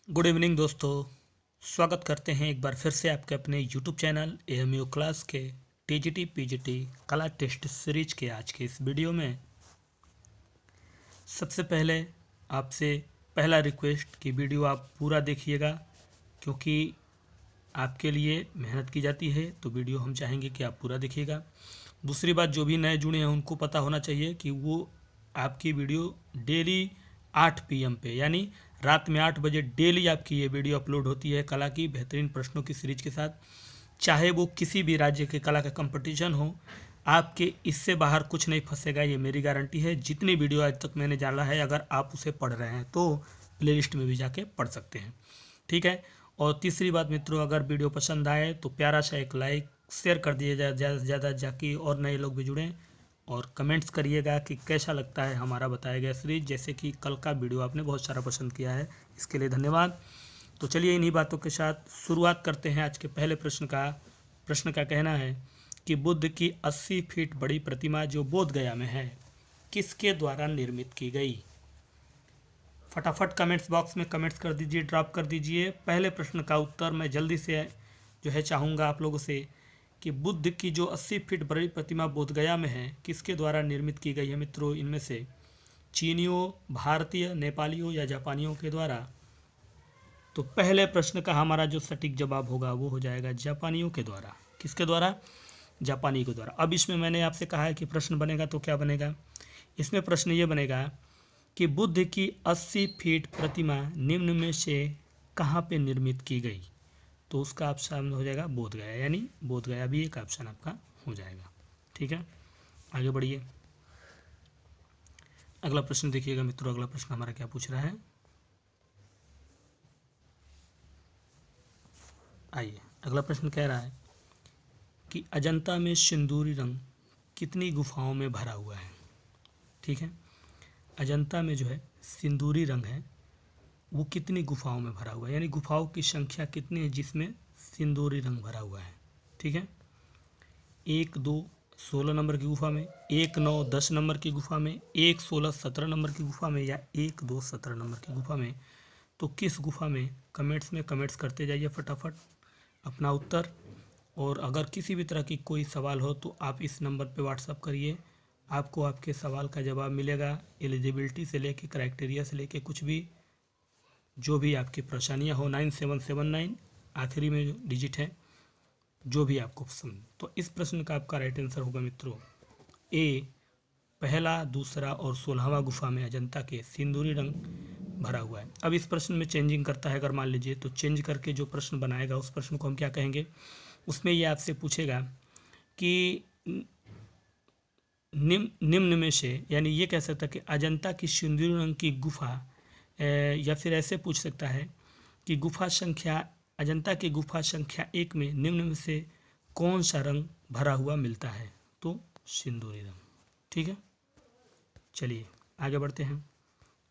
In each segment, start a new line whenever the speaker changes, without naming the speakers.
Good evening दोस्तों। स्वागत करते हैं एक बार फिर से आपके अपने यूट्यूब चैनल एएमयू क्लास के टीजीटी पीजीटी कला टेस्ट सीरीज के आज के इस वीडियो में। सबसे पहले आपसे पहला रिक्वेस्ट कि वीडियो आप पूरा देखिएगा, क्योंकि आपके लिए मेहनत की जाती है तो वीडियो हम चाहेंगे कि आप पूरा देखिएगा। दूसरी बात, जो भी नए जुड़े हैं उनको पता होना चाहिए कि वो आपकी वीडियो डेली 8 PM पे यानी रात में 8 बजे डेली आपकी ये वीडियो अपलोड होती है कला की बेहतरीन प्रश्नों की सीरीज के साथ। चाहे वो किसी भी राज्य के कला का कंपटीशन हो, आपके इससे बाहर कुछ नहीं फंसेगा, ये मेरी गारंटी है। जितनी वीडियो आज तक मैंने डाला है, अगर आप उसे पढ़ रहे हैं तो प्लेलिस्ट में भी जाके पढ़ सकते हैं, ठीक है। और तीसरी बात मित्रों, अगर वीडियो पसंद आए तो प्यारा सा एक लाइक शेयर कर दिए ज़्यादा से ज़्यादा, जाके और नए लोग भी जुड़ें। और कमेंट्स करिएगा कि कैसा लगता है हमारा बताया गया सीरीज। जैसे कि कल का वीडियो आपने बहुत सारा पसंद किया है, इसके लिए धन्यवाद। तो चलिए इन्हीं बातों के साथ शुरुआत करते हैं आज के पहले प्रश्न का। प्रश्न का कहना है कि बुद्ध की 80 फीट बड़ी प्रतिमा जो बोध गया में है, किसके द्वारा निर्मित की गई? फटाफट कमेंट्स बॉक्स में कमेंट्स कर दीजिए, ड्रॉप कर दीजिए। पहले प्रश्न का उत्तर मैं जल्दी से जो है चाहूँगा आप लोगों से कि बुद्ध की जो 80 फीट बड़ी प्रतिमा बोधगया में है, किसके द्वारा निर्मित की गई है मित्रों? इनमें से चीनियों, भारतीय, नेपालियों या जापानियों के द्वारा? तो पहले प्रश्न का हमारा जो सटीक जवाब होगा वो हो जाएगा जापानियों के द्वारा। किसके द्वारा? जापानी के द्वारा। अब इसमें मैंने आपसे कहा है कि प्रश्न बनेगा तो क्या बनेगा? इसमें प्रश्न ये बनेगा कि बुद्ध की 80 फीट प्रतिमा निम्न में से कहाँ पे निर्मित की गई? तो उसका ऑप्शन हो जाएगा बोधगया, यानी बोधगया भी एक ऑप्शन आपका हो जाएगा, ठीक है। आगे बढ़िए, अगला प्रश्न देखिएगा मित्रों। अगला प्रश्न हमारा क्या पूछ रहा है, आइए। अगला प्रश्न कह रहा है कि अजंता में सिंदूरी रंग कितनी गुफाओं में भरा हुआ है? ठीक है, अजंता में जो है सिंदूरी रंग है वो कितनी गुफाओं में भरा हुआ है, यानी गुफाओं की संख्या कितनी है जिसमें सिंदूरी रंग भरा हुआ है, ठीक है। 1, 2, 16 नंबर की गुफा में, 1, 9, 10 नंबर की गुफा में, 1, 16, 17 नंबर की गुफा में, या 1, 2, 17 नंबर की गुफा में? तो किस गुफा में? कमेंट्स में कमेंट्स करते जाइए फटाफट अपना उत्तर। और अगर किसी भी तरह की कोई सवाल हो तो आप इस नंबर पे व्हाट्सअप करिए, आपको आपके सवाल का जवाब मिलेगा। एलिजिबिलिटी से लेके क्राइटेरिया से लेके कुछ भी, जो भी आपकी परेशानियाँ हो, 9779 आखिरी में जो डिजिट है, जो भी आपको पसंद। तो इस प्रश्न का आपका राइट आंसर होगा मित्रों ए, पहला, दूसरा और 16वां गुफा में अजंता के सिंदूरी रंग भरा हुआ है। अब इस प्रश्न में चेंजिंग करता है अगर मान लीजिए, तो चेंज करके जो प्रश्न बनाएगा उस प्रश्न को हम क्या कहेंगे? उसमें ये आपसे पूछेगा कि निम्न में से, यानी ये कह सकता है कि अजंता की सिंदूरी रंग की गुफा, या फिर ऐसे पूछ सकता है कि गुफा संख्या, अजंता की गुफा संख्या 1 में निम्न में से कौन सा रंग भरा हुआ मिलता है? तो सिंदूरी रंग, ठीक है। चलिए आगे बढ़ते हैं,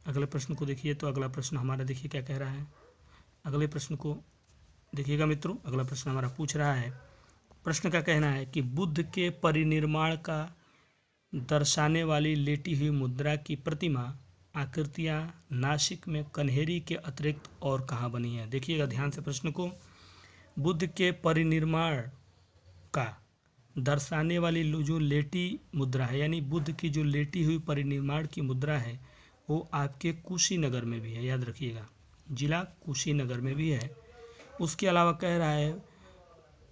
अगले प्रश्न को देखिए। तो अगला प्रश्न हमारा देखिए क्या कह रहा है। अगले प्रश्न को देखिएगा मित्रों। अगला प्रश्न हमारा पूछ रहा है, प्रश्न का कहना है कि बुद्ध के परिनिर्माण का दर्शाने वाली लेटी हुई मुद्रा की प्रतिमा आकृतियाँ नासिक में कन्हेरी के अतिरिक्त और कहाँ बनी है? देखिएगा ध्यान से प्रश्न को। बुद्ध के परिनिर्माण का दर्शाने वाली जो लेटी मुद्रा है, यानी बुद्ध की जो लेटी हुई परिनिर्माण की मुद्रा है, वो आपके कुशीनगर में भी है, याद रखिएगा, जिला कुशीनगर में भी है। उसके अलावा कह रहा है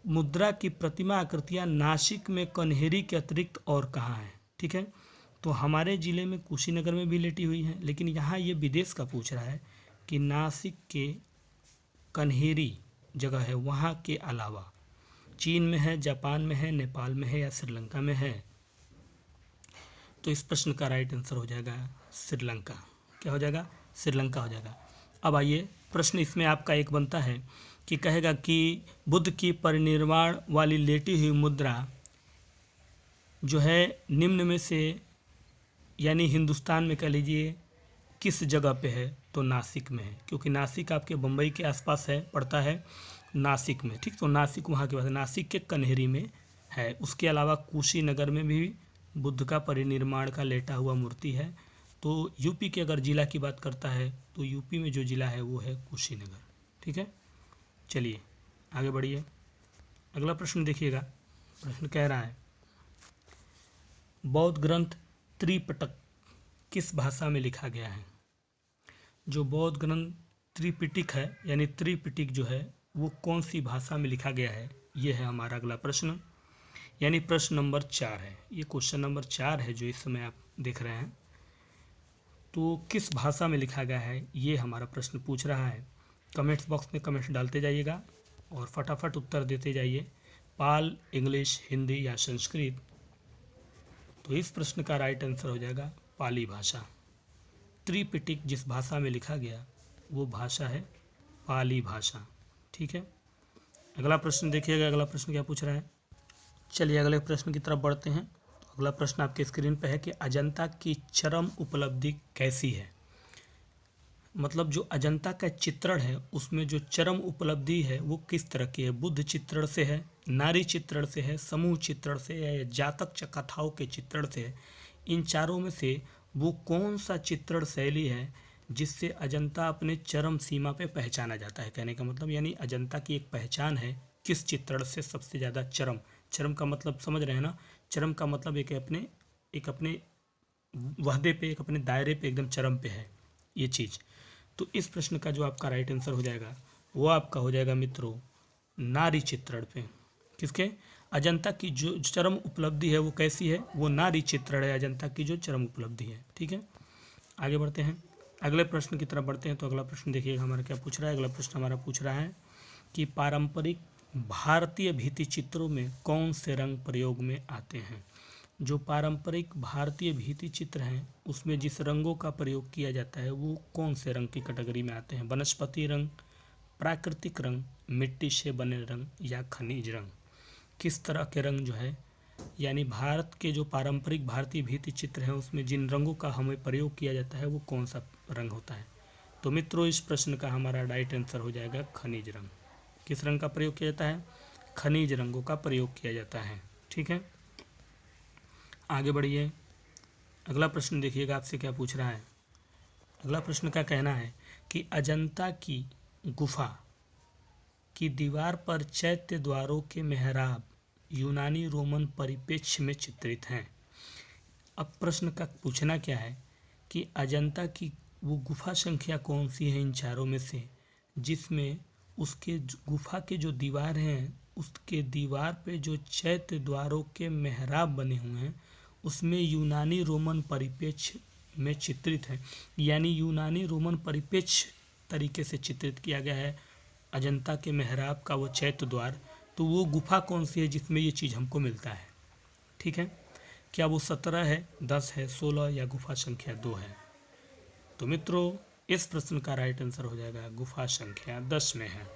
मुद्रा की प्रतिमा आकृतियाँ नासिक में कन्हेरी के अतिरिक्त और कहाँ है? ठीक है, तो हमारे ज़िले में कुशीनगर में भी लेटी हुई है, लेकिन यहाँ ये विदेश का पूछ रहा है कि नासिक के कन्हेरी जगह है, वहाँ के अलावा चीन में है, जापान में है, नेपाल में है, या श्रीलंका में है? तो इस प्रश्न का राइट आंसर हो जाएगा श्रीलंका। क्या हो जाएगा? श्रीलंका हो जाएगा। अब आइए, प्रश्न इसमें आपका एक बनता है कि कहेगा कि बुद्ध की परिनिर्वाण वाली लेटी हुई मुद्रा जो है निम्न में से, यानी हिंदुस्तान में कह लीजिए किस जगह पे है? तो नासिक में है, क्योंकि नासिक आपके बम्बई के आसपास है, पड़ता है नासिक में, ठीक। तो नासिक वहाँ के पास, नासिक के कन्हेरी में है। उसके अलावा कुशीनगर में भी बुद्ध का परिनिर्माण का लेटा हुआ मूर्ति है, तो यूपी के अगर जिला की बात करता है तो यूपी में जो जिला है वो है कुशीनगर। ठीक है, चलिए आगे बढ़िए। अगला प्रश्न देखिएगा, प्रश्न कह रहा है बौद्ध ग्रंथ त्रिपिटक किस भाषा में लिखा गया है। जो बौद्ध ग्रंथ त्रिपिटक है यानी त्रिपिटक जो है वो कौन सी भाषा में लिखा गया है, ये है हमारा अगला प्रश्न, यानी प्रश्न नंबर 4 है। ये क्वेश्चन नंबर 4 है जो इस समय आप देख रहे हैं। तो किस भाषा में लिखा गया है ये हमारा प्रश्न पूछ रहा है। कमेंट्स बॉक्स में कमेंट्स डालते जाइएगा और फटाफट उत्तर देते जाइए, पाल, इंग्लिश, हिंदी या संस्कृत। तो इस प्रश्न का राइट आंसर हो जाएगा पाली भाषा। त्रिपिटक जिस भाषा में लिखा गया वो भाषा है पाली भाषा। ठीक है, अगला प्रश्न देखिएगा, अगला प्रश्न क्या पूछ रहा है। चलिए अगले प्रश्न की तरफ बढ़ते हैं। तो अगला प्रश्न आपके स्क्रीन पर है कि अजंता की चरम उपलब्धि कैसी है। मतलब जो अजंता का चित्रण है उसमें जो चरम उपलब्धि है वो किस तरह की है। बुद्ध चित्रण से है, नारी चित्रण से है, समूह चित्रण से है या जातक कथाओं के चित्रण से है। इन चारों में से वो कौन सा चित्रण शैली है जिससे अजंता अपने चरम सीमा पे पहचाना जाता है। कहने का मतलब यानी अजंता की एक पहचान है किस चित्रण से सबसे ज़्यादा चरम, चरम का मतलब समझ रहे हैं ना, चरम का मतलब एक अपने वहदे पे, एक अपने दायरे पे एकदम चरम पे है ये चीज़। तो इस प्रश्न का जो आपका राइट आंसर हो जाएगा वो आपका हो जाएगा मित्रों नारी चित्रण पे। किसके, अजंता की जो चरम उपलब्धि है वो कैसी है, वो नारी चित्रण है अजंता की जो चरम उपलब्धि है। ठीक है, आगे बढ़ते हैं, अगले प्रश्न की तरफ बढ़ते हैं। तो अगला प्रश्न देखिएगा हमारा क्या पूछ रहा है। अगला प्रश्न हमारा पूछ रहा है कि पारंपरिक भारतीय भित्ति चित्रों में कौन से रंग प्रयोग में आते हैं। जो पारंपरिक भारतीय भित्ति चित्र हैं उसमें जिस रंगों का प्रयोग किया जाता है वो कौन से रंग की कैटेगरी में आते हैं। वनस्पति रंग, प्राकृतिक रंग, मिट्टी से बने रंग या खनिज रंग। किस तरह के रंग जो है, यानी भारत के जो पारंपरिक भारतीय भित्ति चित्र हैं उसमें जिन रंगों का हमें प्रयोग किया जाता है वो कौन सा रंग होता है। तो मित्रों इस प्रश्न का हमारा राइट आंसर हो जाएगा खनिज रंग। किस रंग का प्रयोग किया जाता है, खनिज रंगों का प्रयोग किया जाता है। ठीक है, आगे बढ़िए, अगला प्रश्न देखिएगा आपसे क्या पूछ रहा है। अगला प्रश्न का कहना है कि अजंता की गुफा की दीवार पर चैत्य द्वारों के मेहराब यूनानी रोमन परिप्रेक्ष्य में चित्रित हैं। अब प्रश्न का पूछना क्या है कि अजंता की वो गुफा संख्या कौन सी है इन चारों में से जिसमें उसके गुफा के जो दीवार हैं उसके दीवार पे जो चैत्य द्वारों के मेहराब बने हुए हैं उसमें यूनानी रोमन परिप्रेक्ष्य में चित्रित है। यानी यूनानी रोमन परिप्रेक्ष्य तरीके से चित्रित किया गया है अजंता के मेहराब का वो चैत्य द्वार। तो वो गुफा कौन सी है जिसमें ये चीज़ हमको मिलता है। ठीक है, क्या वो 17 है, 10 है, 16 या गुफा संख्या 2 है। तो मित्रों इस प्रश्न का राइट आंसर हो जाएगा गुफा संख्या 10 में है।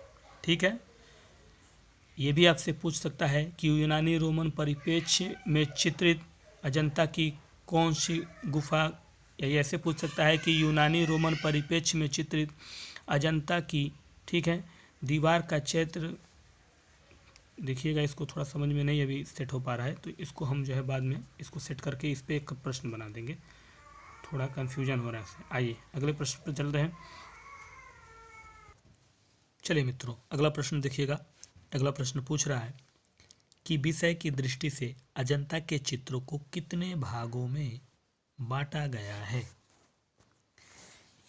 ठीक है, ये भी आपसे पूछ सकता है कि यूनानी रोमन परिप्रेक्ष्य में चित्रित अजंता की कौन सी गुफा, या ऐसे पूछ सकता है कि यूनानी रोमन परिप्रेक्ष्य में चित्रित अजंता की, ठीक है, दीवार का चित्र। देखिएगा इसको थोड़ा समझ में नहीं अभी सेट हो पा रहा है तो इसको हम जो है बाद में इसको सेट करके इस पर एक प्रश्न बना देंगे, थोड़ा कन्फ्यूजन हो रहा है। आइए अगले प्रश्न पर चल रहे हैं। चलिए मित्रों अगला प्रश्न देखिएगा। अगला प्रश्न पूछ रहा है कि विषय की दृष्टि से अजंता के चित्रों को कितने भागों में बांटा गया है।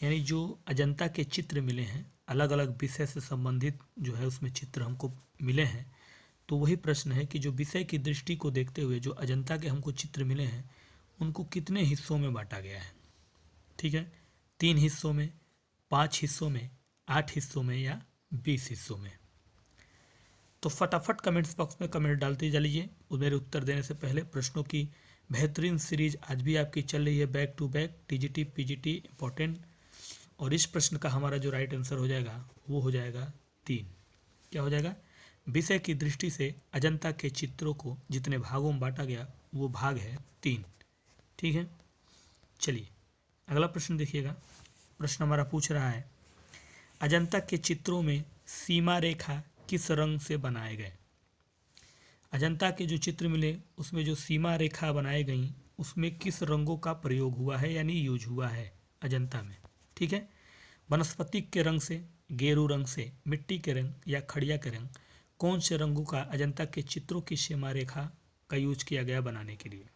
यानी जो अजंता के चित्र मिले हैं अलग अलग विषय से संबंधित जो है उसमें चित्र हमको मिले हैं। तो वही प्रश्न है कि जो विषय की दृष्टि को देखते हुए जो अजंता के हमको चित्र मिले हैं उनको कितने हिस्सों में बांटा गया है। ठीक है, 3 हिस्सों में, 5 हिस्सों में, 8 हिस्सों में या 20 हिस्सों में। तो फटाफट कमेंट्स बॉक्स में कमेंट डालते चलिए। मेरे उत्तर देने से पहले प्रश्नों की बेहतरीन सीरीज आज भी आपकी चल रही है back to back TGT PGT important. और इस प्रश्न का हमारा जो राइट आंसर हो जाएगा वो हो जाएगा 3। क्या हो जाएगा, विषय की दृष्टि से अजंता के चित्रों को जितने भागों में बांटा गया वो भाग है 3। ठीक है, चलिए अगला प्रश्न देखिएगा। प्रश्न हमारा पूछ रहा है अजंता के चित्रों में सीमा रेखा किस रंग से बनाए गए। अजंता के जो चित्र मिले उसमें जो सीमा रेखा बनाई गई उसमें किस रंगों का प्रयोग हुआ है यानी यूज हुआ है अजंता में। ठीक है, वनस्पतिक के रंग से, गेरू रंग से, मिट्टी के रंग या खड़िया के रंग, कौन से रंगों का अजंता के चित्रों की सीमा रेखा का यूज किया गया बनाने के लिए।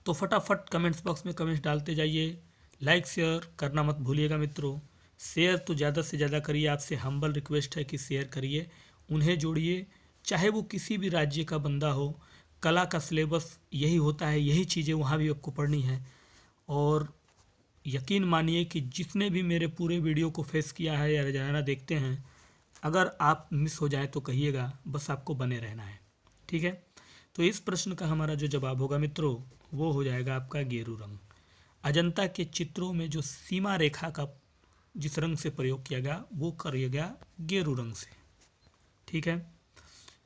तो फटाफट कमेंट्स बॉक्स में कमेंट्स डालते जाइए, लाइक शेयर करना मत भूलिएगा मित्रों। शेयर तो ज़्यादा से ज़्यादा करिए, आपसे हम्बल रिक्वेस्ट है कि शेयर करिए, उन्हें जोड़िए, चाहे वो किसी भी राज्य का बंदा हो। कला का सिलेबस यही होता है, यही चीज़ें वहाँ भी आपको पढ़नी है। और यकीन मानिए कि जिसने भी मेरे पूरे वीडियो को फेस किया है या रोजाना देखते हैं, अगर आप मिस हो जाए तो कहिएगा, बस आपको बने रहना है। ठीक है, तो इस प्रश्न का हमारा जो जवाब होगा मित्रों वो हो जाएगा आपका गेरू रंग। अजंता के चित्रों में जो सीमा रेखा का जिस रंग से प्रयोग किया गया वो किया गया गेरू रंग से। ठीक है,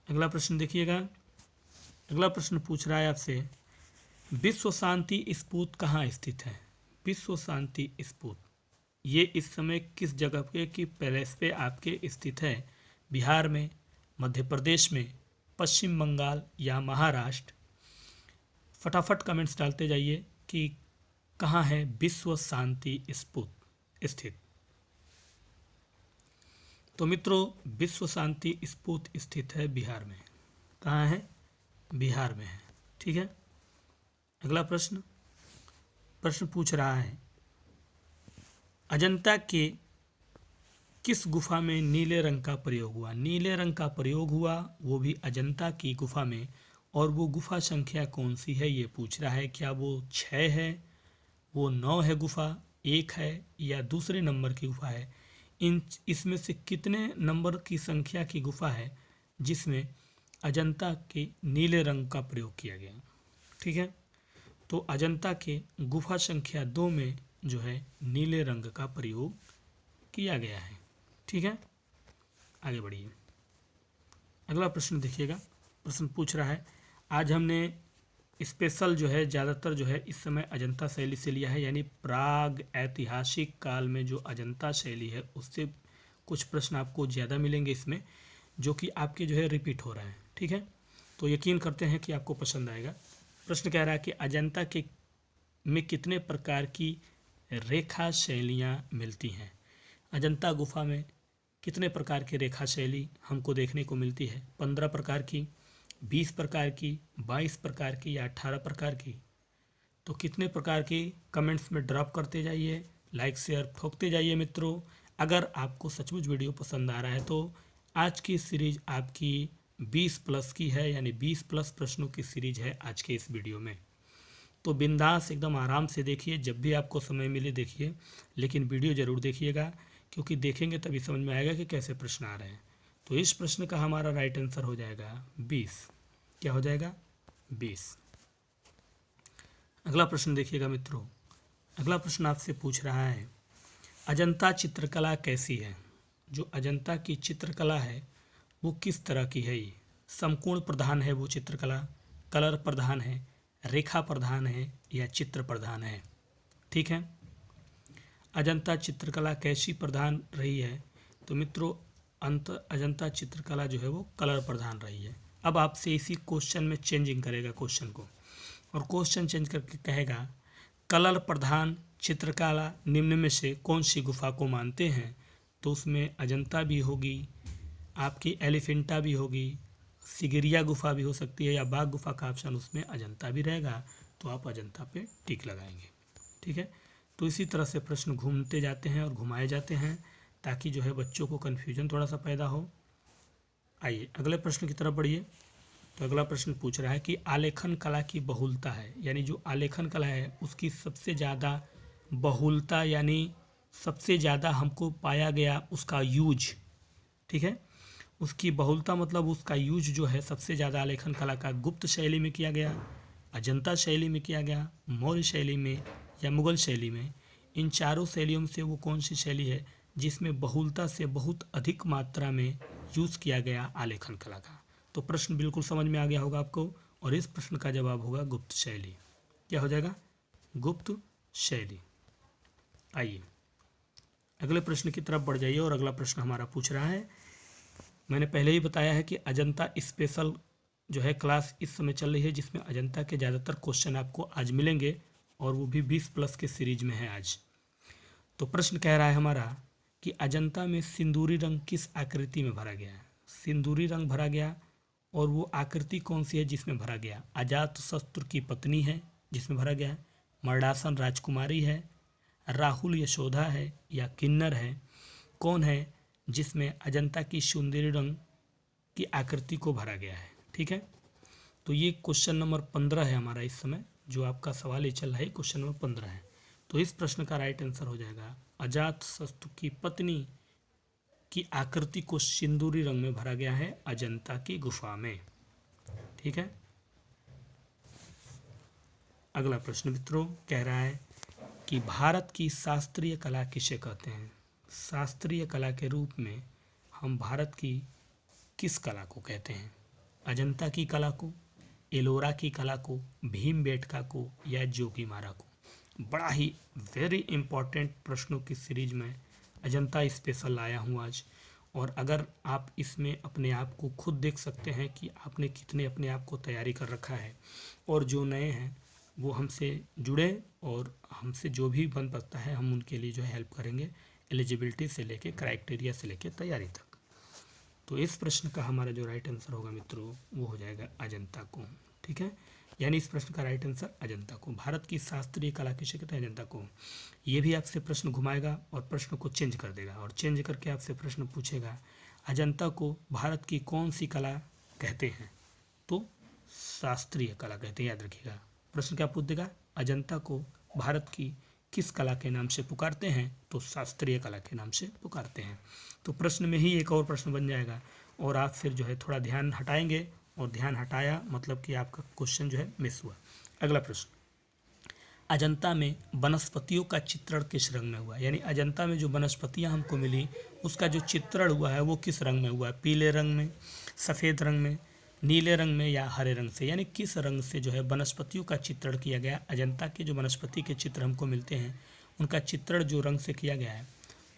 अगला प्रश्न देखिएगा। अगला प्रश्न पूछ रहा है आपसे, विश्व शांति स्तूप कहाँ स्थित है। विश्व शांति स्तूप ये इस समय किस जगह पे की पैलेस पे आपके स्थित है। बिहार में, मध्य प्रदेश में, पश्चिम बंगाल या महाराष्ट्र। फटाफट कमेंट्स डालते जाइए कि कहाँ है विश्व शांति स्तूप स्थित। तो मित्रों विश्व शांति स्तूप स्थित है बिहार में। कहाँ है, बिहार में है। ठीक है, अगला प्रश्न पूछ रहा है, अजंता के किस गुफा में नीले रंग का प्रयोग हुआ। नीले रंग का प्रयोग हुआ वो भी अजंता की गुफा में, और वो गुफा संख्या कौन सी है ये पूछ रहा है। क्या वो 6 है, वो 9 है गुफा, 1 है या दूसरे नंबर की गुफा है। इसमें से कितने नंबर की संख्या की गुफा है जिसमें अजंता के नीले रंग का प्रयोग किया गया। ठीक है, तो अजंता के गुफा संख्या 2 में जो है नीले रंग का प्रयोग किया गया है। ठीक है, आगे बढ़िए। अगला प्रश्न देखिएगा। प्रश्न पूछ रहा है, आज हमने स्पेशल जो है ज़्यादातर जो है इस समय अजंता शैली से लिया है, यानी प्राग ऐतिहासिक काल में जो अजंता शैली है उससे कुछ प्रश्न आपको ज़्यादा मिलेंगे इसमें, जो कि आपके जो है रिपीट हो रहे हैं। ठीक है, तो यकीन करते हैं कि आपको पसंद आएगा। प्रश्न कह रहा है कि अजंता के में कितने प्रकार की रेखा शैलियाँ मिलती हैं। अजंता गुफा में कितने प्रकार की रेखा शैली हमको देखने को मिलती है। 15 प्रकार की, 20 प्रकार की, 22 प्रकार की या 18 प्रकार की। तो कितने प्रकार की कमेंट्स में ड्रॉप करते जाइए, लाइक शेयर ठोकते जाइए मित्रों। अगर आपको सचमुच वीडियो पसंद आ रहा है तो आज की सीरीज आपकी 20 प्लस की है, यानी 20 प्लस प्रश्नों की सीरीज है आज के इस वीडियो में। तो बिंदास एकदम आराम से देखिए, जब भी आपको समय मिले देखिए, लेकिन वीडियो ज़रूर देखिएगा, क्योंकि देखेंगे तभी समझ में आएगा कि कैसे प्रश्न आ रहे हैं। तो इस प्रश्न का हमारा राइट आंसर हो जाएगा 20। क्या हो जाएगा, 20। अगला प्रश्न देखिएगा मित्रों। अगला प्रश्न आपसे पूछ रहा है, अजंता चित्रकला कैसी है। जो अजंता की चित्रकला है वो किस तरह की है। ये समकोण प्रधान है वो चित्रकला, कलर प्रधान है, रेखा प्रधान है या चित्र प्रधान है। ठीक है, अजंता चित्रकला कैसी प्रधान रही है। तो मित्रों अजंता चित्रकला जो है वो कलर प्रधान रही है। अब आपसे इसी क्वेश्चन में चेंजिंग करेगा क्वेश्चन को, और क्वेश्चन चेंज करके कहेगा कलर प्रधान चित्रकला निम्न में से कौन सी गुफा को मानते हैं। तो उसमें अजंता भी होगी, आपकी एलिफेंटा भी होगी, सिगिरिया गुफा भी हो सकती है, या बाघ गुफा का ऑप्शन उसमें अजंता भी रहेगा। तो आप अजंता पे टिक लगाएंगे। ठीक है, तो इसी तरह से प्रश्न घूमते जाते हैं और घुमाए जाते हैं, ताकि जो है बच्चों को कन्फ्यूजन थोड़ा सा पैदा हो। आइए अगले प्रश्न की तरफ बढ़िए। तो अगला प्रश्न पूछ रहा है कि आलेखन कला की बहुलता है, यानी जो आलेखन कला है उसकी सबसे ज़्यादा बहुलता, यानी सबसे ज़्यादा हमको पाया गया उसका यूज। ठीक है, उसकी बहुलता मतलब उसका यूज जो है सबसे ज़्यादा आलेखन कला का गुप्त शैली में किया गया, अजंता शैली में किया गया, मौर्य शैली में या मुगल शैली में। इन चारों शैलियों में से वो कौन सी शैली है जिसमें बहुलता से बहुत अधिक मात्रा में यूज़ किया गया आलेखन कला का। तो प्रश्न बिल्कुल समझ में आ गया होगा आपको, और इस प्रश्न का जवाब होगा गुप्त शैली। क्या हो जाएगा, गुप्त शैली। आइए अगले प्रश्न की तरफ बढ़ जाइए, और अगला प्रश्न हमारा पूछ रहा है, मैंने पहले ही बताया है कि अजंता स्पेशल जो है क्लास इस समय चल रही है, जिसमें अजंता के ज़्यादातर क्वेश्चन आपको आज मिलेंगे और वो भी 20 प्लस के सीरीज में है आज। तो प्रश्न कह रहा है हमारा कि अजंता में सिंदूरी रंग किस आकृति में भरा गया है। सिंदूरी रंग भरा गया और वो आकृति कौन सी है जिसमें भरा गया। अजातशत्रु की पत्नी है जिसमें भरा गया है, मर्दासन राजकुमारी है, राहुल यशोदा है, या किन्नर है। कौन है जिसमें अजंता की सिंदूरी रंग की आकृति को भरा गया है। ठीक है, तो ये क्वेश्चन नंबर 15 है हमारा इस समय जो आपका सवाल ये चल रहा है, क्वेश्चन नंबर 15 है। तो इस प्रश्न का राइट आंसर हो जाएगा अजातशत्रु की पत्नी की आकृति को सिंदूरी रंग में भरा गया है अजंता की गुफा में। ठीक है, अगला प्रश्न मित्रों कह रहा है कि भारत की शास्त्रीय कला किसे कहते हैं। शास्त्रीय कला के रूप में हम भारत की किस कला को कहते हैं। अजंता की कला को, एलोरा की कला को, भीमबेटका को, या जोगीमारा को। बड़ा ही वेरी इंपॉर्टेंट प्रश्नों की सीरीज में अजंता स्पेशल लाया हूँ आज। और अगर आप इसमें अपने आप को खुद देख सकते हैं कि आपने कितने अपने आप को तैयारी कर रखा है, और जो नए हैं वो हमसे जुड़े और हमसे जो भी बन सकता है हम उनके लिए जो है हेल्प करेंगे, एलिजिबिलिटी से लेके क्राइटेरिया से लेके तैयारी तक। तो इस प्रश्न का हमारा जो राइट आंसर होगा मित्रों वो हो जाएगा अजंता को। ठीक है, यानी इस प्रश्न का राइट आंसर अजंता को। भारत की शास्त्रीय कला किसे कहते हैं, अजंता को। ये भी आपसे प्रश्न घुमाएगा और प्रश्न को चेंज कर देगा और चेंज करके आपसे प्रश्न पूछेगा अजंता को भारत की कौन सी कला कहते हैं, तो शास्त्रीय कला कहते हैं, याद रखिएगा। प्रश्न क्या पूछ देगा, अजंता को भारत की किस कला के नाम से पुकारते हैं, तो शास्त्रीय कला के नाम से पुकारते हैं। तो प्रश्न में ही एक और प्रश्न बन जाएगा और आप फिर जो है थोड़ा ध्यान हटाएंगे, और ध्यान हटाया मतलब कि आपका क्वेश्चन जो है मिस हुआ। अगला प्रश्न, अजंता में वनस्पतियों का चित्रण किस रंग में हुआ। यानी अजंता में जो वनस्पतियां हमको मिली उसका जो चित्रण हुआ है वो किस रंग में हुआ है। पीले रंग में, सफ़ेद रंग में, नीले रंग में, या हरे रंग से। यानी किस रंग से जो है वनस्पतियों का चित्रण किया गया। अजंता के जो वनस्पति के चित्र हमको मिलते हैं उनका चित्रण जो रंग से किया गया है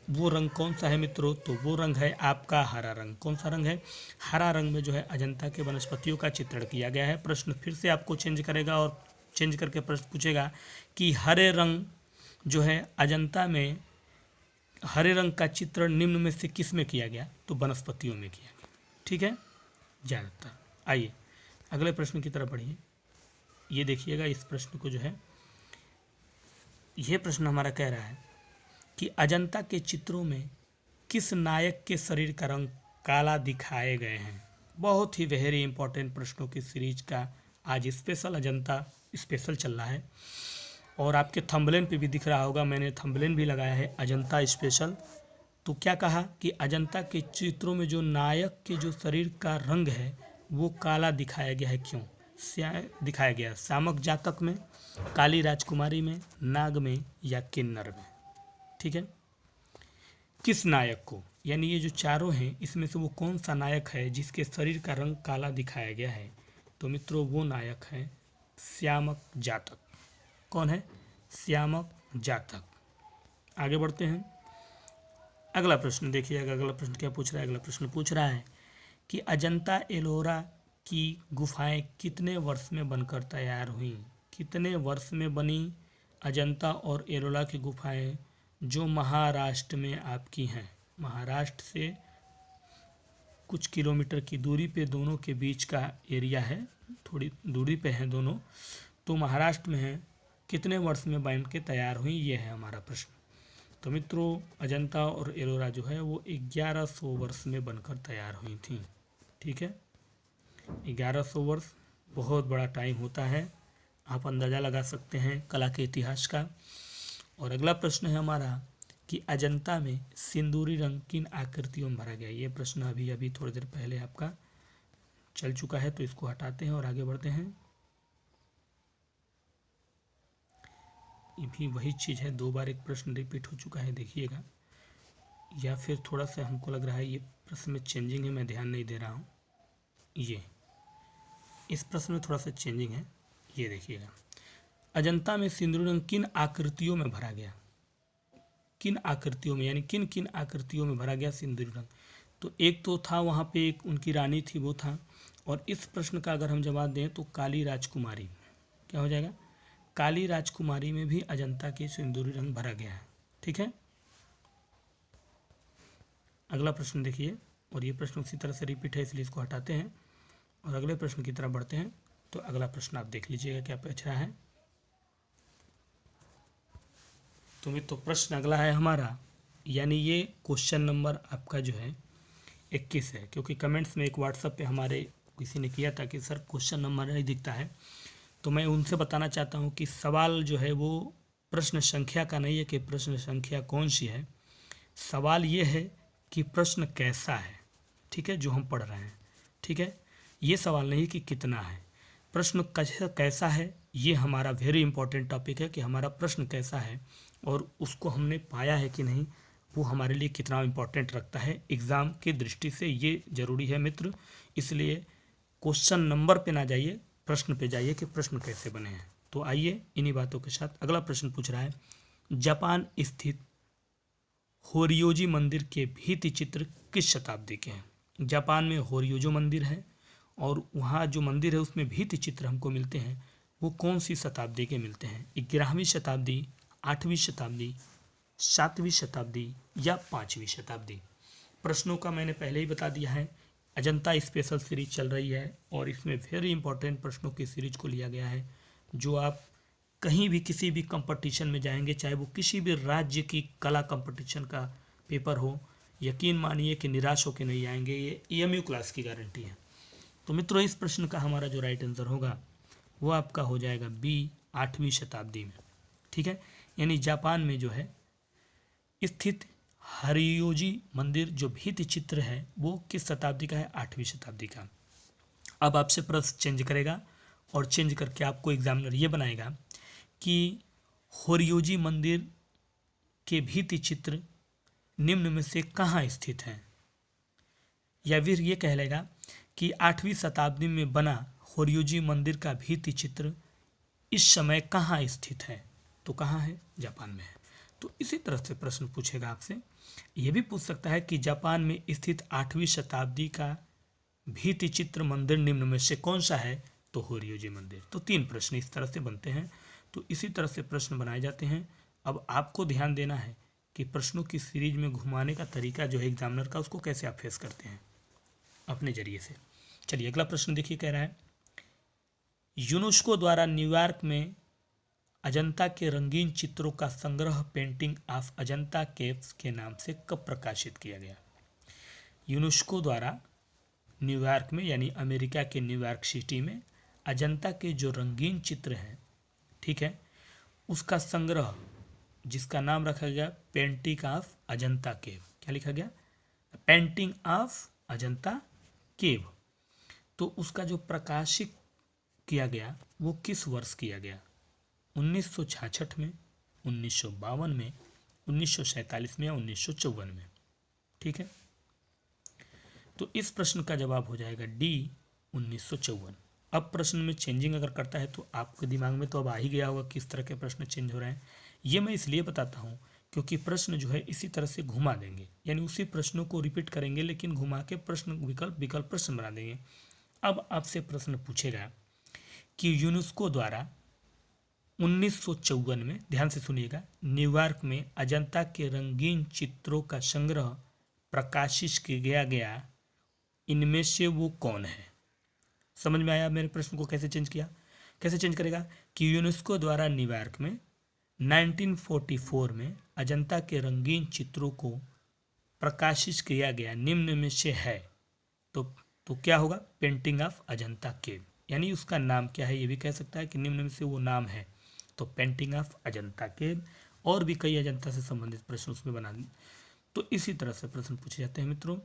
वो रंग कौन सा है मित्रों, तो वो रंग है आपका हरा रंग। कौन सा रंग है, हरा रंग में जो है अजंता के वनस्पतियों का चित्रण किया गया है। प्रश्न फिर से आपको चेंज करेगा और चेंज करके प्रश्न पूछेगा कि हरे रंग जो है अजंता में, हरे रंग का चित्रण निम्न में से किस में किया गया, तो वनस्पतियों में किया गया। ठीक है, ज़्यादातर। आइए अगले प्रश्न की तरफ बढ़िए। ये देखिएगा, इस प्रश्न को जो है, यह प्रश्न हमारा कह रहा है कि अजंता के चित्रों में किस नायक के शरीर का रंग काला दिखाए गए हैं। बहुत ही वेरी इंपॉर्टेंट प्रश्नों की सीरीज का आज स्पेशल अजंता स्पेशल चल रहा है, और आपके थंबनेल पे भी दिख रहा होगा, मैंने थंबनेल भी लगाया है अजंता स्पेशल। तो क्या कहा कि अजंता के चित्रों में जो नायक के जो शरीर का रंग है वो काला दिखाया गया है। क्यों दिखाया गया, शामक जातक में, काली राजकुमारी में, नाग में, या किन्नर में। ठीक है, किस नायक को, यानी ये जो चारों हैं इसमें से वो कौन सा नायक है जिसके शरीर का रंग काला दिखाया गया है, तो मित्रों वो नायक है श्यामक जातक। कौन है, श्यामक जातक। आगे बढ़ते हैं, अगला प्रश्न देखिएगा। अगला प्रश्न क्या पूछ रहा है, अगला प्रश्न पूछ रहा है कि अजंता एलोरा की गुफाएं कितने वर्ष में बनकर तैयार हुई। कितने वर्ष में बनी अजंता और एलोरा की गुफाएं जो महाराष्ट्र में आपकी हैं। महाराष्ट्र से कुछ किलोमीटर की दूरी पे दोनों के बीच का एरिया है, थोड़ी दूरी पे हैं दोनों, तो महाराष्ट्र में है। कितने वर्ष में बन के तैयार हुई, ये है हमारा प्रश्न। तो मित्रों अजंता और एलोरा जो है वो 1100 वर्ष में बनकर तैयार हुई थी। ठीक है, 1100 वर्ष बहुत बड़ा टाइम होता है, आप अंदाज़ा लगा सकते हैं कला के इतिहास का। और अगला प्रश्न है हमारा कि अजंता में सिंदूरी रंग किन आकृतियों में भरा गया। ये प्रश्न अभी थोड़ी देर पहले आपका चल चुका है, तो इसको हटाते हैं और आगे बढ़ते हैं। ये भी वही चीज़ है, 2 बार एक प्रश्न रिपीट हो चुका है, देखिएगा। या फिर थोड़ा सा हमको लग रहा है ये प्रश्न में चेंजिंग है, मैं ध्यान नहीं दे रहा हूँ। ये इस प्रश्न में थोड़ा सा चेंजिंग है, ये देखिएगा। अजंता में सिंदूरी रंग किन आकृतियों में भरा गया। किन आकृतियों में, यानी किन किन आकृतियों में भरा गया सिंदूरी रंग। तो एक तो था वहाँ पे एक उनकी रानी थी वो था, और इस प्रश्न का अगर हम जवाब दें तो काली राजकुमारी, क्या हो जाएगा, काली राजकुमारी में भी अजंता के सिंदूरी रंग भरा गया है। ठीक है, अगला प्रश्न देखिए, और ये प्रश्न उसी तरह से रिपीट है इसलिए इसको हटाते हैं और अगले प्रश्न की तरफ बढ़ते हैं। तो अगला प्रश्न आप देख लीजिएगा क्या पूछ रहा है। तो मित्रों प्रश्न अगला है हमारा, यानी ये क्वेश्चन नंबर आपका जो है 21 है, क्योंकि कमेंट्स में एक व्हाट्सएप पे हमारे किसी ने किया था कि सर क्वेश्चन नंबर नहीं दिखता है, तो मैं उनसे बताना चाहता हूँ कि सवाल जो है वो प्रश्न संख्या का नहीं है कि प्रश्न संख्या कौन सी है, सवाल ये है कि प्रश्न कैसा है। ठीक है, जो हम पढ़ रहे हैं, ठीक है, ये सवाल नहीं कि कितना है, प्रश्न कैसा है, ये हमारा वेरी इंपॉर्टेंट टॉपिक है कि हमारा प्रश्न कैसा है और उसको हमने पाया है कि नहीं, वो हमारे लिए कितना इम्पोर्टेंट रखता है एग्ज़ाम की दृष्टि से, ये ज़रूरी है मित्र। इसलिए क्वेश्चन नंबर पे ना जाइए, प्रश्न पे जाइए कि प्रश्न कैसे बने हैं। तो आइए इन्हीं बातों के साथ अगला प्रश्न पूछ रहा है, जापान स्थित होरियोजी मंदिर के भित्ति चित्र किस शताब्दी के हैं। जापान में होरियोजो मंदिर है और वहाँ जो मंदिर है उसमें भित्ति चित्र हमको मिलते हैं, वो कौन सी शताब्दी के मिलते हैं, 11वीं शताब्दी, 8वीं शताब्दी, 7वीं शताब्दी या 5वीं शताब्दी। प्रश्नों का मैंने पहले ही बता दिया है, अजंता स्पेशल सीरीज चल रही है और इसमें वेरी इंपॉर्टेंट प्रश्नों की सीरीज को लिया गया है, जो आप कहीं भी किसी भी कंपटीशन में जाएंगे, चाहे वो किसी भी राज्य की कला कंपटीशन का पेपर हो, यकीन मानिए कि निराश होकर नहीं आएंगे, ये EMU क्लास की गारंटी है। तो मित्रों इस प्रश्न का हमारा जो राइट आंसर होगा वो आपका हो जाएगा बी, 8वीं शताब्दी में। ठीक है, यानी जापान में जो है स्थित हरियोजी मंदिर जो भित्ति चित्र है वो किस शताब्दी का है, 8वीं शताब्दी का। अब आपसे प्रश्न चेंज करेगा और चेंज करके आपको एग्जामिनर ये बनाएगा कि होरियोजी मंदिर के भित्ति चित्र निम्न में से कहाँ स्थित हैं, या फिर ये कह लेगा कि 8वीं शताब्दी में बना होरियोजी मंदिर का भित्ति चित्र इस समय कहाँ स्थित है। तो कहाँ है, जापान में है। तो इसी तरह से प्रश्न पूछेगा आपसे, ये भी पूछ सकता है कि जापान में स्थित 8वीं शताब्दी का भित्ति चित्र मंदिर निम्न में से कौन सा है, तो होरियोजी मंदिर। तो 3 प्रश्न इस तरह से बनते हैं। तो इसी तरह से प्रश्न बनाए जाते हैं। अब आपको ध्यान देना है कि प्रश्नों की सीरीज में घुमाने का तरीका जो है एग्जामिनर का, उसको कैसे आप फेस करते हैं अपने जरिए से। चलिए अगला प्रश्न देखिए, कह रहा है यूनेस्को द्वारा न्यूयॉर्क में अजंता के रंगीन चित्रों का संग्रह पेंटिंग ऑफ अजंता केव्स के नाम से कब प्रकाशित किया गया। यूनेस्को द्वारा न्यूयॉर्क में यानी अमेरिका के न्यूयॉर्क सिटी में अजंता के जो रंगीन चित्र हैं, ठीक है, उसका संग्रह जिसका नाम रखा गया पेंटिंग ऑफ अजंता केव, क्या लिखा गया, पेंटिंग ऑफ अजंता केव। तो उसका जो प्रकाशित किया गया वो किस वर्ष किया गया, 1966 में, 1952 में, 1947 में या 1954 में। ठीक है, तो इस प्रश्न का जवाब हो जाएगा डी, 1954। अब प्रश्न में चेंजिंग अगर करता है तो आपके दिमाग में तो अब आ ही गया होगा किस तरह के प्रश्न चेंज हो रहे हैं। ये मैं इसलिए बताता हूँ क्योंकि प्रश्न जो है इसी तरह से घुमा देंगे, यानी उसी प्रश्नों को रिपीट करेंगे लेकिन घुमा के प्रश्न विकल्प प्रश्न बना देंगे। अब आपसे प्रश्न पूछेगा कि यूनेस्को द्वारा 1954 में, ध्यान से सुनिएगा, न्यूयॉर्क में अजंता के रंगीन चित्रों का संग्रह प्रकाशित किया गया, इनमें से वो कौन है। समझ में आया मेरे प्रश्न को कैसे चेंज किया, कैसे चेंज करेगा कि यूनेस्को द्वारा न्यूयॉर्क में 1944 में अजंता के रंगीन चित्रों को प्रकाशित किया गया, निम्न में से है, तो क्या होगा, पेंटिंग ऑफ अजंता केव, यानी उसका नाम क्या है, ये भी कह सकता है कि निम्न में से वो नाम है, तो पेंटिंग ऑफ अजंता केव। और भी कई अजंता से संबंधित प्रश्न उसमें बना दें। तो इसी तरह से प्रश्न पूछे जाते हैं मित्रों।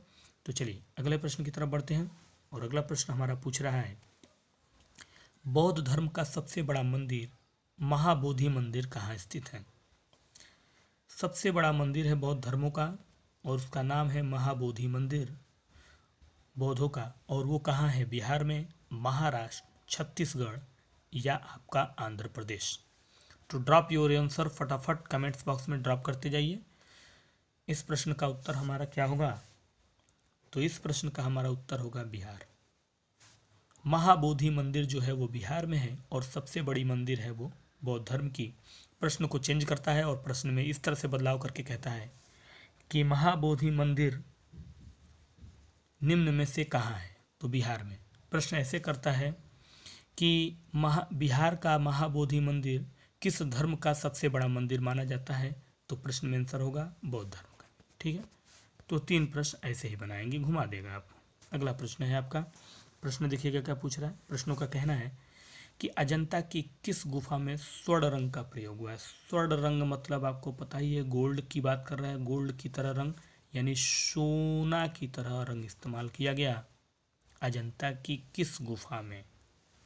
तो चलिए अगले प्रश्न की तरफ बढ़ते हैं और अगला प्रश्न हमारा पूछ रहा है बौद्ध धर्म का सबसे बड़ा मंदिर महाबोधि मंदिर कहाँ स्थित है। सबसे बड़ा मंदिर है बौद्ध धर्मों का और उसका नाम है महाबोधि मंदिर बौद्धों का, और वो कहाँ है, बिहार में, महाराष्ट्र, छत्तीसगढ़ या आपका आंध्र प्रदेश। तो ड्रॉप योर आंसर, फटाफट कमेंट्स बॉक्स में ड्रॉप करते जाइए। इस प्रश्न का उत्तर हमारा क्या होगा, तो इस प्रश्न का हमारा उत्तर होगा बिहार। महाबोधि मंदिर जो है वो बिहार में है और सबसे बड़ी मंदिर है वो बौद्ध धर्म की। प्रश्न को चेंज करता है और प्रश्न में इस तरह से बदलाव करके कहता है कि महाबोधि मंदिर निम्न में से कहाँ है, तो बिहार में। प्रश्न ऐसे करता है कि बिहार का महाबोधि मंदिर किस धर्म का सबसे बड़ा मंदिर माना जाता है, तो प्रश्न में आंसर होगा बौद्ध धर्म का। ठीक है, तो 3 प्रश्न ऐसे ही बनाएंगे, घुमा देगा आपको। अगला प्रश्न है आपका, प्रश्न देखिएगा क्या पूछ रहा है। प्रश्नों का कहना है कि अजंता की किस गुफा में स्वर्ण रंग का प्रयोग हुआ है। स्वर्ण रंग मतलब आपको पता ही है, गोल्ड की बात कर रहा है, गोल्ड की तरह रंग यानी सोना की तरह रंग इस्तेमाल किया गया। अजंता की किस गुफा में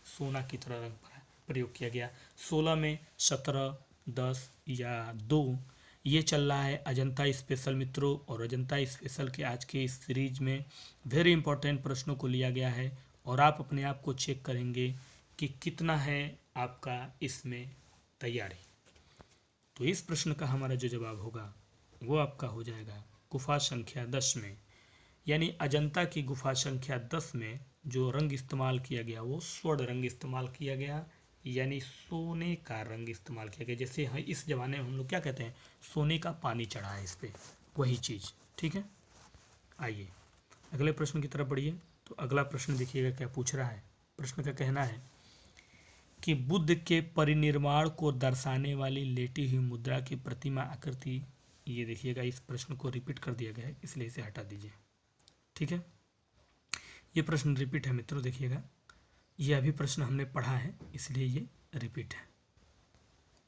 सोना की तरह रंग प्रयोग किया गया। 16 में, 17, 10 या 2 ये चल रहा है अजंता स्पेशल मित्रों। और अजंता स्पेशल के आज के इस सीरीज में वेरी इंपॉर्टेंट प्रश्नों को लिया गया है और आप अपने आप को चेक करेंगे कि कितना है आपका इसमें तैयारी। तो इस प्रश्न का हमारा जो जवाब होगा वो आपका हो जाएगा गुफा संख्या 10 में, यानी अजंता की गुफा संख्या 10 में जो रंग इस्तेमाल किया गया वो स्वर्ण रंग इस्तेमाल किया गया, यानी सोने का रंग इस्तेमाल किया गया। जैसे इस जमाने में हम लोग क्या कहते हैं, सोने का पानी चढ़ा है इस पर, वही चीज़। ठीक है, आइए अगले प्रश्न की तरफ बढ़िए। तो अगला प्रश्न देखिएगा क्या पूछ रहा है। प्रश्न का कहना है कि बुद्ध के परिनिर्वाण को दर्शाने वाली लेटी हुई मुद्रा की प्रतिमा आकृति, ये देखिएगा इस प्रश्न को रिपीट कर दिया गया है इसलिए इसे हटा दीजिए। ठीक है, ये प्रश्न रिपीट है मित्रों, देखिएगा ये अभी प्रश्न हमने पढ़ा है इसलिए ये रिपीट है।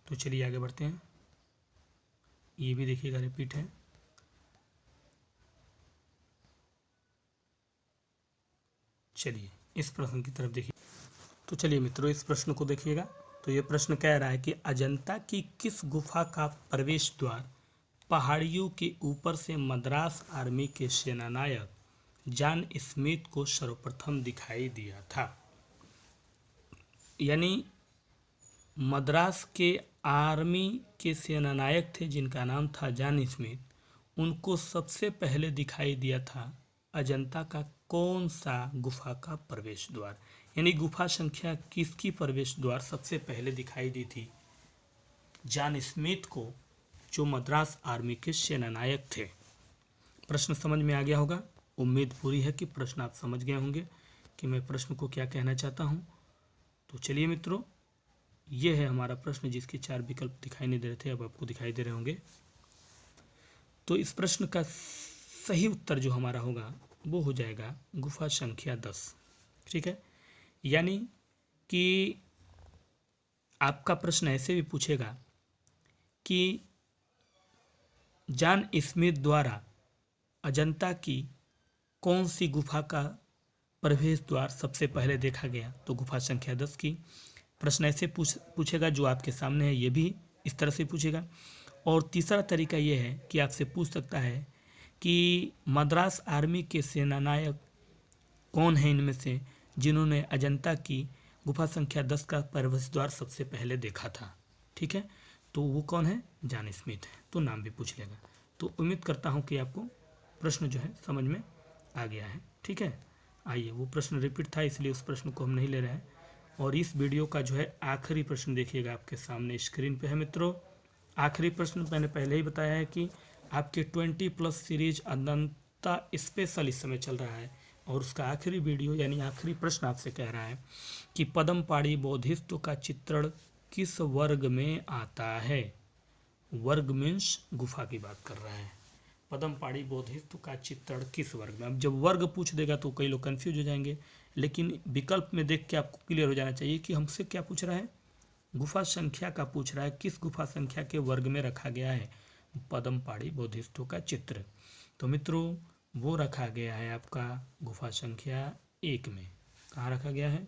तो चलिए आगे बढ़ते हैं, ये भी देखिएगा रिपीट है। चलिए इस प्रश्न की तरफ देखिए। तो चलिए मित्रों इस प्रश्न को देखिएगा। तो ये प्रश्न कह रहा है कि अजंता की किस गुफा का प्रवेश द्वार पहाड़ियों के ऊपर से मद्रास आर्मी के सेनानायक जॉन स्मिथ को सर्वप्रथम दिखाई दिया था। यानी मद्रास के आर्मी के सेनानायक थे जिनका नाम था जॉन स्मिथ, उनको सबसे पहले दिखाई दिया था अजंता का कौन सा गुफा का प्रवेश द्वार, यानी गुफा संख्या किसकी प्रवेश द्वार सबसे पहले दिखाई दी थी जॉन स्मिथ को, जो मद्रास आर्मी के सेनानायक थे। प्रश्न समझ में आ गया होगा, उम्मीद पूरी है कि प्रश्न आप समझ गए होंगे कि मैं प्रश्न को क्या कहना चाहता हूं। तो चलिए मित्रों, ये है हमारा प्रश्न जिसके 4 विकल्प दिखाई नहीं दे रहे थे, अब आपको दिखाई दे रहे होंगे। तो इस प्रश्न का सही उत्तर जो हमारा होगा वो हो जाएगा गुफा संख्या 10। ठीक है, यानी कि आपका प्रश्न ऐसे भी पूछेगा कि जॉन स्मिथ द्वारा अजंता की कौन सी गुफा का प्रवेश द्वार सबसे पहले देखा गया, तो गुफा संख्या 10 की। प्रश्न ऐसे पूछेगा जो आपके सामने है, ये भी इस तरह से पूछेगा। और तीसरा तरीका ये है कि आपसे पूछ सकता है कि मद्रास आर्मी के सेनानायक कौन है इनमें से जिन्होंने अजंता की गुफा संख्या 10 का प्रवेश द्वार सबसे पहले देखा था। ठीक है, तो वो कौन है, जॉन स्मिथ है, तो नाम भी पूछ लेगा। तो उम्मीद करता हूँ कि आपको प्रश्न जो है समझ में आ गया है। ठीक है, आइए, वो प्रश्न रिपीट था इसलिए उस प्रश्न को हम नहीं ले रहे हैं। और इस वीडियो का जो है आखिरी प्रश्न देखिएगा आपके सामने स्क्रीन पे है मित्रों। आखिरी प्रश्न मैंने पहले ही बताया है कि आपके 20+ सीरीज अनंता स्पेशल इस समय चल रहा है और उसका आखिरी वीडियो यानी आखिरी प्रश्न आपसे कह रहा है कि पद्मपाड़ी बौद्धित्व का चित्रण किस वर्ग में आता है। वर्ग मीन्स गुफा की बात कर रहा है। पद्मपाड़ी बौद्धित्व का चित्रण किस वर्ग में। अब जब वर्ग पूछ देगा तो कई लोग कंफ्यूज हो जाएंगे, लेकिन विकल्प में देख के आपको क्लियर हो जाना चाहिए कि हमसे क्या पूछ रहा है, गुफा संख्या का पूछ रहा है, किस गुफा संख्या के वर्ग में रखा गया है पद्मपाड़ी बौद्धित्व का चित्र। तो मित्रों वो रखा गया है आपका गुफा संख्या 1 में। कहाँ रखा गया है,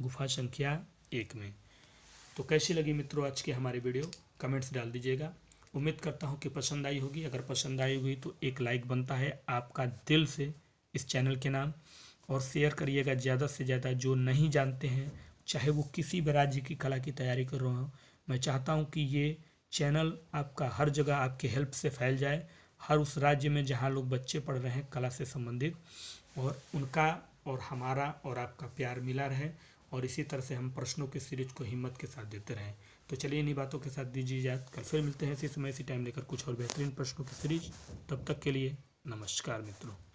गुफा संख्या 1 में। तो कैसी लगी मित्रों आज की हमारी वीडियो, कमेंट्स डाल दीजिएगा। उम्मीद करता हूँ कि पसंद आई होगी। अगर पसंद आई हुई तो एक लाइक बनता है आपका दिल से इस चैनल के नाम, और शेयर करिएगा ज़्यादा से ज़्यादा। जो नहीं जानते हैं, चाहे वो किसी भी राज्य की कला की तैयारी कर रहे हो, मैं चाहता हूँ कि ये चैनल आपका हर जगह आपके हेल्प से फैल जाए, हर उस राज्य में जहाँ लोग बच्चे पढ़ रहे हैं कला से संबंधित, और उनका और हमारा और आपका प्यार मिला रहे और इसी तरह से हम प्रश्नों की सीरीज को हिम्मत के साथ देते रहें। तो चलिए इन्हीं बातों के साथ दीजिए इजाज़त। कल फिर मिलते हैं इसी समय इसी टाइम लेकर कुछ और बेहतरीन प्रश्नों की सीरीज। तब तक के लिए नमस्कार मित्रों।